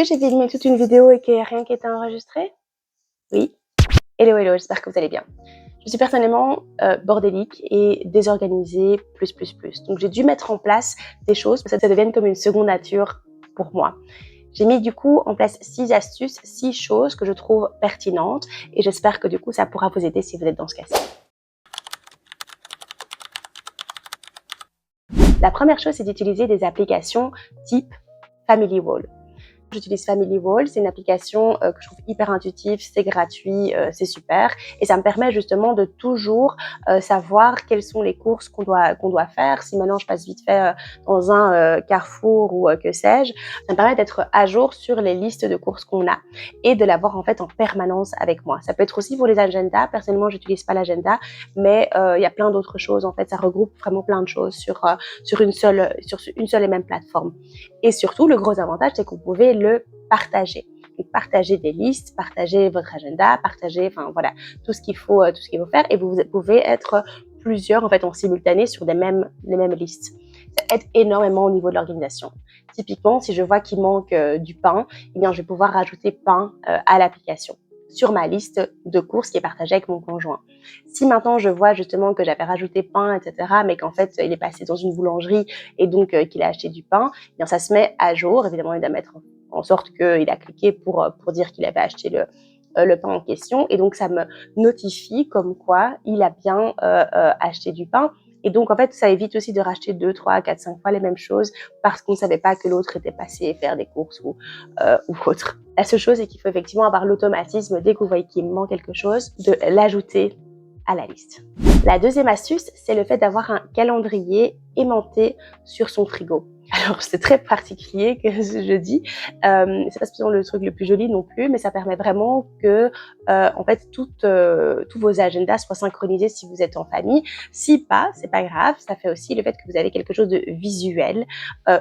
que j'ai filmé toute une vidéo et qu'il n'y a rien qui était enregistré? Oui. Hello, hello, j'espère que vous allez bien. Je suis personnellement bordélique et désorganisée plus. Donc j'ai dû mettre en place des choses pour que ça devienne comme une seconde nature pour moi. J'ai mis du coup en place 6 astuces, 6 choses que je trouve pertinentes et j'espère que du coup ça pourra vous aider si vous êtes dans ce cas-ci. La première chose, c'est d'utiliser des applications type Family Wall. J'utilise Family Wall, c'est une application que je trouve hyper intuitive, c'est gratuit, c'est super et ça me permet justement de toujours savoir quelles sont les courses qu'on doit faire. Si maintenant je passe vite fait dans un Carrefour ou que sais-je, ça me permet d'être à jour sur les listes de courses qu'on a et de l'avoir en fait en permanence avec moi. Ça peut être aussi pour les agendas. Personnellement, j'utilise pas l'agenda, mais il y a plein d'autres choses en fait. Ça regroupe vraiment plein de choses sur une seule et même plateforme. Et surtout, le gros avantage, c'est que vous pouvez le partager. Donc, partager des listes, partager votre agenda, partager, enfin voilà, tout ce qu'il faut faire. Et vous pouvez être plusieurs en fait en simultané sur les mêmes listes. Ça aide énormément au niveau de l'organisation. Typiquement, si je vois qu'il manque du pain, eh bien, je vais pouvoir rajouter pain à l'application sur ma liste de courses qui est partagée avec mon conjoint. Si maintenant je vois justement que j'avais rajouté pain, etc., mais qu'en fait il est passé dans une boulangerie et donc qu'il a acheté du pain, eh bien ça se met à jour. Évidemment, il doit mettre en sorte qu'il a cliqué pour dire qu'il avait acheté le pain en question. Et donc ça me notifie comme quoi il a bien acheté du pain. Et donc, en fait, ça évite aussi de racheter 2, 3, 4, 5 fois les mêmes choses parce qu'on ne savait pas que l'autre était passé faire des courses ou autre. La seule chose, c'est qu'il faut effectivement avoir l'automatisme, dès que vous voyez qu'il manque quelque chose, de l'ajouter à la liste. La deuxième astuce, c'est le fait d'avoir un calendrier aimanté sur son frigo. Alors, c'est très particulier que je dis. C'est pas spécialement le truc le plus joli non plus, mais ça permet vraiment que, en fait, tous vos agendas soient synchronisés si vous êtes en famille. Si pas, c'est pas grave. Ça fait aussi le fait que vous avez quelque chose de visuel,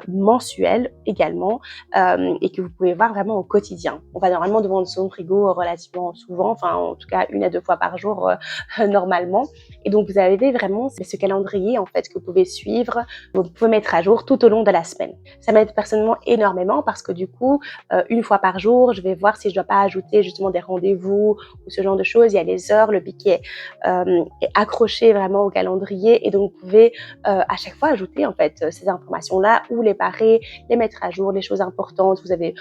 mensuel également, et que vous pouvez voir vraiment au quotidien. On va normalement devant son frigo relativement souvent, enfin, en tout cas 1 à 2 fois par jour, normalement. Et donc, vous avez vraiment ce calendrier, en fait, que vous pouvez suivre, vous pouvez mettre à jour tout au long de la semaine. Ça m'aide personnellement énormément parce que du coup, 1 fois par jour, je vais voir si je dois pas ajouter justement des rendez-vous ou ce genre de choses. Il y a les heures, le piquet est accroché vraiment au calendrier et donc vous pouvez à chaque fois ajouter en fait ces informations-là ou les parer, les mettre à jour, les choses importantes. Vous avez,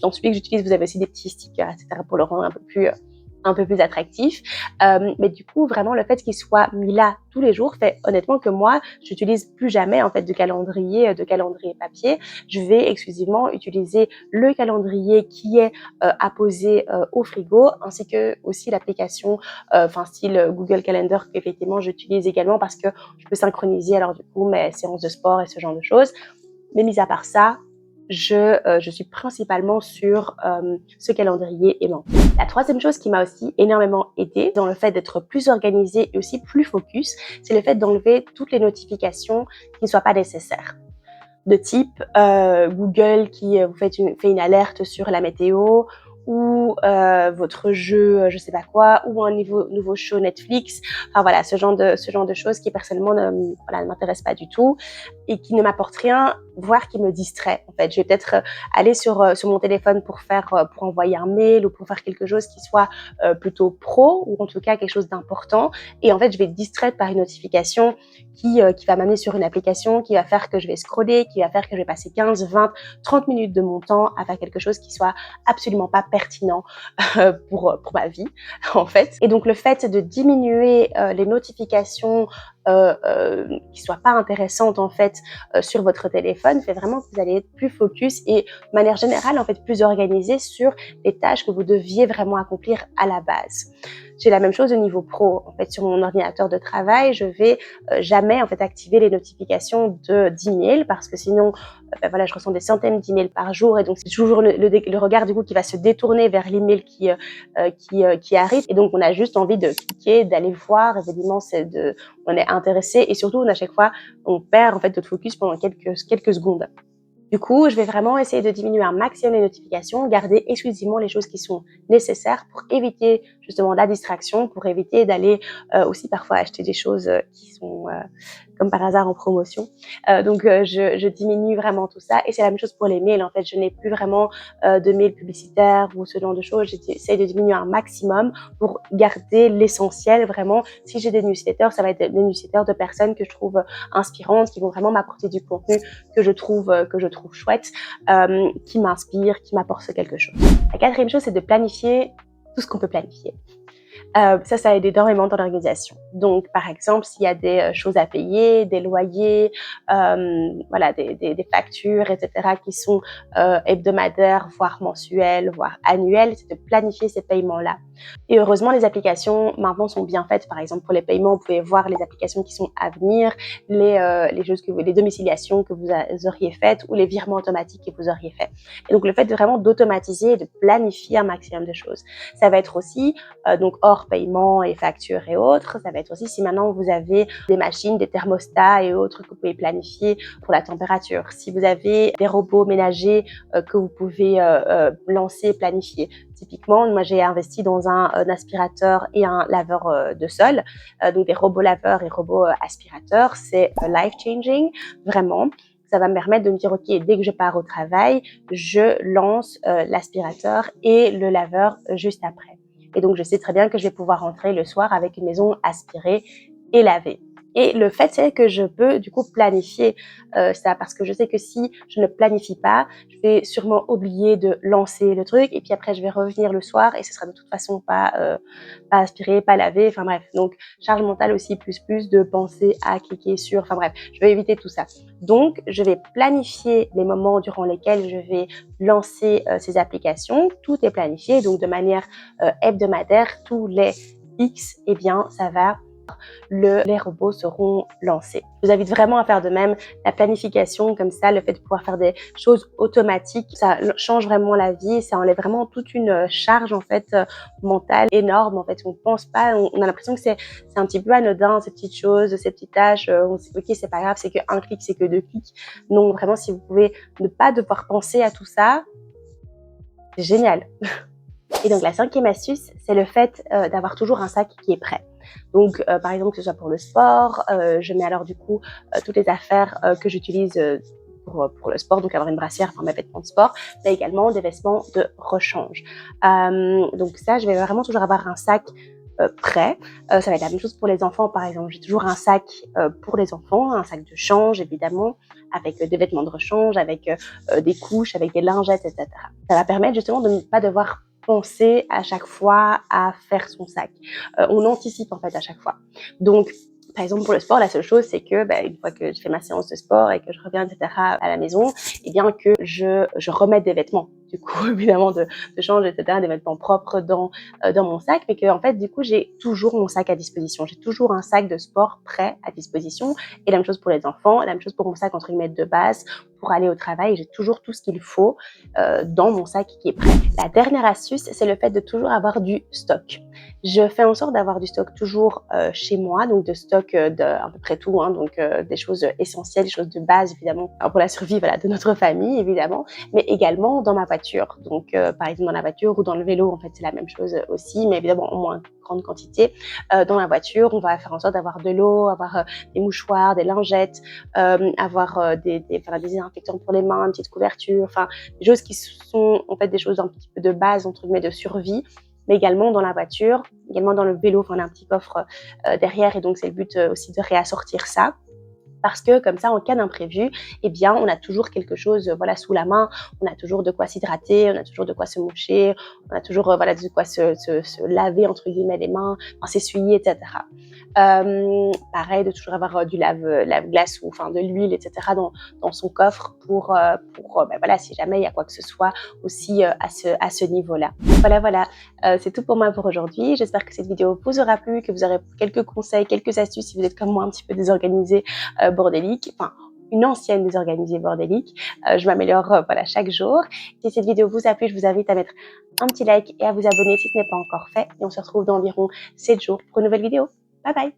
dans celui que j'utilise, vous avez aussi des petits stickers, etc. pour le rendre un peu plus attractif. Mais du coup, vraiment, le fait qu'il soit mis là tous les jours fait honnêtement que moi, j'utilise plus jamais en fait de calendrier papier. Je vais exclusivement utiliser le calendrier qui est apposé au frigo, ainsi que aussi l'application, style Google Calendar qu'effectivement j'utilise également parce que je peux synchroniser alors du coup mes séances de sport et ce genre de choses. Mais mis à part ça, je suis principalement sur ce calendrier aimanté. La troisième chose qui m'a aussi énormément aidée dans le fait d'être plus organisée et aussi plus focus, c'est le fait d'enlever toutes les notifications qui ne soient pas nécessaires. De type Google qui vous fait une alerte sur la météo, ou votre jeu, je sais pas quoi, ou un nouveau show Netflix. Enfin voilà, ce genre de choses qui personnellement ne m'intéresse pas du tout et qui ne m'apporte rien, voire qui me distrait. En fait, je vais peut-être aller sur mon téléphone pour envoyer un mail ou pour faire quelque chose qui soit plutôt pro ou en tout cas quelque chose d'important. Et en fait, je vais être distraite par une notification qui va m'amener sur une application, qui va faire que je vais scroller, qui va faire que je vais passer 15, 20, 30 minutes de mon temps à faire quelque chose qui soit absolument pas pertinent pour ma vie, en fait. Et donc, le fait de diminuer les notifications qui soient pas intéressantes, en fait, sur votre téléphone fait vraiment que vous allez être plus focus et, de manière générale, en fait, plus organisé sur les tâches que vous deviez vraiment accomplir à la base. J'ai la même chose au niveau pro. En fait, sur mon ordinateur de travail, je vais jamais en fait activer les notifications d'emails parce que sinon, voilà, je reçois des centaines d'emails par jour et donc c'est toujours le regard du coup qui va se détourner vers l'email qui arrive et donc on a juste envie de cliquer, d'aller voir. Évidemment, on est intéressé et surtout, à chaque fois, on perd en fait notre focus pendant quelques secondes. Du coup, je vais vraiment essayer de diminuer un maximum les notifications, garder exclusivement les choses qui sont nécessaires pour éviter justement la distraction pour éviter d'aller aussi parfois acheter des choses qui sont comme par hasard en promotion. Je diminue vraiment tout ça et c'est la même chose pour les mails. En fait, je n'ai plus vraiment de mails publicitaires ou ce genre de choses. J'essaie de diminuer un maximum pour garder l'essentiel vraiment. Si j'ai des newsletters, ça va être des newsletters de personnes que je trouve inspirantes, qui vont vraiment m'apporter du contenu que je trouve chouette, qui m'inspire, qui m'apporte quelque chose. La quatrième chose, c'est de planifier tout ce qu'on peut planifier. Ça aide énormément dans l'organisation. Donc, par exemple, s'il y a des choses à payer, des loyers, voilà, des factures, etc., qui sont hebdomadaires, voire mensuelles, voire annuelles, c'est de planifier ces paiements-là. Et heureusement, les applications maintenant sont bien faites. Par exemple, pour les paiements, vous pouvez voir les applications qui sont à venir, les domiciliations que vous auriez faites ou les virements automatiques que vous auriez faits. Et donc, le fait de vraiment d'automatiser et de planifier un maximum de choses. Ça va être aussi, donc hors paiement et factures et autres, ça va être aussi si maintenant vous avez des machines, des thermostats et autres que vous pouvez planifier pour la température. Si vous avez des robots ménagers que vous pouvez lancer, planifier. Typiquement, moi j'ai investi dans un aspirateur et un laveur de sol, donc des robots laveurs et robots aspirateurs. C'est life changing, vraiment. Ça va me permettre de me dire, ok, dès que je pars au travail, je lance l'aspirateur et le laveur juste après. Et donc, je sais très bien que je vais pouvoir rentrer le soir avec une maison aspirée et lavée. Et le fait, c'est que je peux du coup planifier ça parce que je sais que si je ne planifie pas, je vais sûrement oublier de lancer le truc et puis après, je vais revenir le soir et ce sera de toute façon pas aspiré, pas lavé, enfin bref. Donc, charge mentale aussi plus de penser à cliquer sur, enfin bref, je vais éviter tout ça. Donc, je vais planifier les moments durant lesquels je vais lancer ces applications. Tout est planifié, donc de manière hebdomadaire, tous les X, eh bien, ça va les robots seront lancés. Je vous invite vraiment à faire de même. La planification comme ça, le fait de pouvoir faire des choses automatiques, ça change vraiment la vie. Ça enlève vraiment toute une charge en fait mentale énorme. En fait, on pense pas, on a l'impression que c'est un petit peu anodin ces petites choses, ces petites tâches. On se dit ok, c'est pas grave, c'est qu'un clic, c'est que 2 clics. Non, vraiment, si vous pouvez ne pas devoir penser à tout ça, c'est génial. Et donc, la cinquième astuce, c'est le fait d'avoir toujours un sac qui est prêt. Donc, par exemple, que ce soit pour le sport, je mets alors du coup toutes les affaires que j'utilise pour le sport, donc avoir une brassière pour mes vêtements de sport, mais également des vêtements de rechange. Donc ça, je vais vraiment toujours avoir un sac prêt. Ça va être la même chose pour les enfants, par exemple. J'ai toujours un sac pour les enfants, un sac de change, évidemment, avec des vêtements de rechange, avec des couches, avec des lingettes, etc. Ça va permettre justement de ne pas devoir penser à chaque fois à faire son sac. On anticipe en fait à chaque fois. Donc, par exemple, pour le sport, la seule chose, c'est que une fois que je fais ma séance de sport et que je reviens, etc., à la maison, eh bien que je remette des vêtements, du coup, évidemment, de change, etc., des vêtements propres dans mon sac, mais que en fait, du coup, j'ai toujours mon sac à disposition. J'ai toujours un sac de sport prêt à disposition. Et la même chose pour les enfants, la même chose pour mon sac, entre guillemets, de base, pour aller au travail. J'ai toujours tout ce qu'il faut dans mon sac qui est prêt. La dernière astuce, c'est le fait de toujours avoir du stock. Je fais en sorte d'avoir du stock toujours chez moi, donc de stock de à peu près tout, hein, donc des choses essentielles, des choses de base évidemment pour la survie voilà, de notre famille évidemment, mais également dans ma voiture. Donc par exemple dans la voiture ou dans le vélo, en fait c'est la même chose aussi, mais évidemment en moins grande quantité. Dans la voiture, on va faire en sorte d'avoir de l'eau, avoir des mouchoirs, des lingettes, avoir des désinfectants pour les mains, une petite couverture, enfin des choses qui sont en fait des choses un petit peu de base entre guillemets de survie, mais également dans la voiture, également dans le vélo, enfin, on a un petit coffre derrière et donc c'est le but aussi de réassortir ça. Parce que comme ça, en cas d'imprévu, eh bien, on a toujours quelque chose voilà, sous la main, on a toujours de quoi s'hydrater, on a toujours de quoi se moucher, on a toujours voilà, de quoi se laver entre guillemets les mains, s'essuyer, etc. Pareil, de toujours avoir du lave-glace ou enfin de l'huile, etc. dans son coffre pour voilà, si jamais il y a quoi que ce soit aussi à ce niveau-là. Voilà, c'est tout pour moi pour aujourd'hui. J'espère que cette vidéo vous aura plu, que vous aurez quelques conseils, quelques astuces si vous êtes comme moi un petit peu désorganisé, bordélique, enfin une ancienne désorganisée bordélique. Je m'améliore voilà, chaque jour. Si cette vidéo vous a plu, je vous invite à mettre un petit like et à vous abonner si ce n'est pas encore fait. Et on se retrouve dans environ 7 jours pour une nouvelle vidéo. Bye bye!